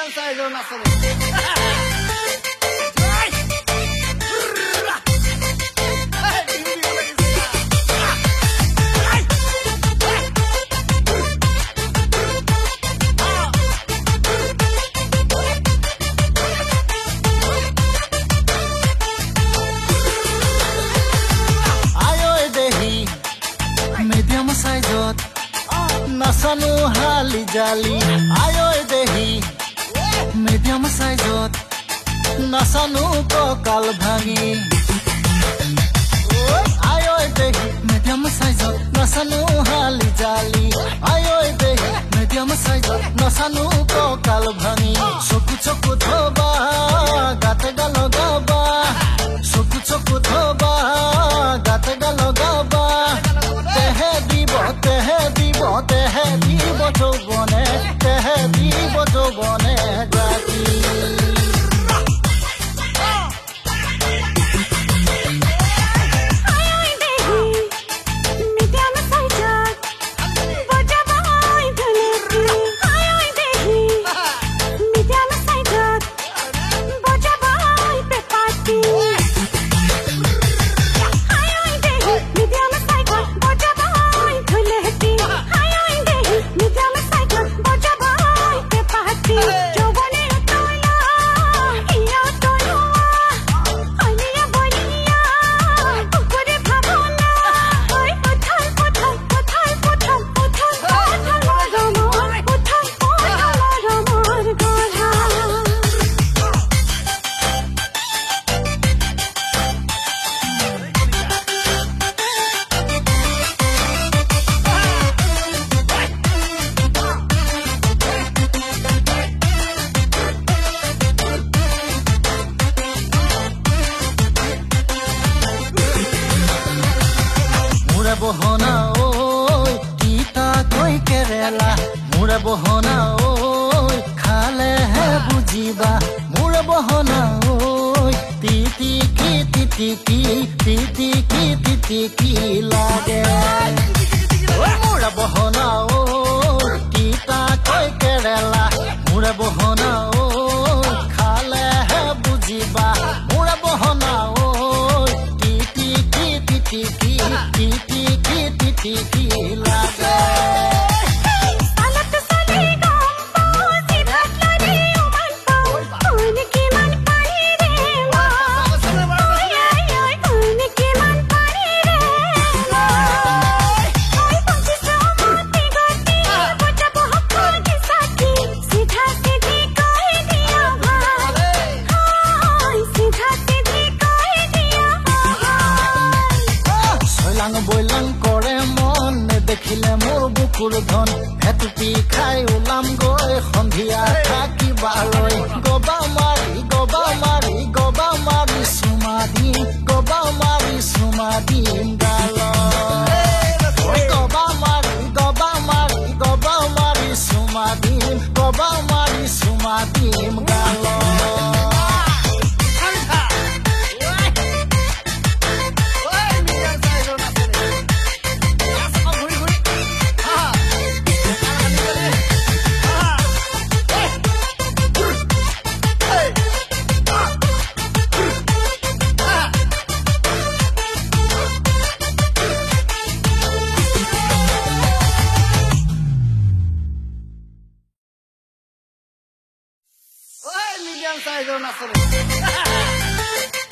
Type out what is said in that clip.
medium size on asale. medium size nasanu hali jali ayo dehi medium size nasanu ko kal bhangi ayo dehi medium size nasanu hali jali ayo dehi medium size nasanu ko kal bhangi choku choku thoba gate galo gaba choku choku thoba gate galo gaba tehe dibo jobone jati bohona oi kita koi kerela mura bohona oi khale hai bujiba mura bohona oi titi ki lage oi mura bohona oi kita koi kerela mura bohona oi khale hai bujiba mura bohona oi titi ki lage বইলাং করে মন দেখিলে মোর বুকুর ধন হেতুটি খাই ওলাম গৈ সন্ধিয়া থাকি বালৈ গবা মাৰি চুমা দিম গাল গবা মাৰি চুমা দিম গাল Medium size on asale.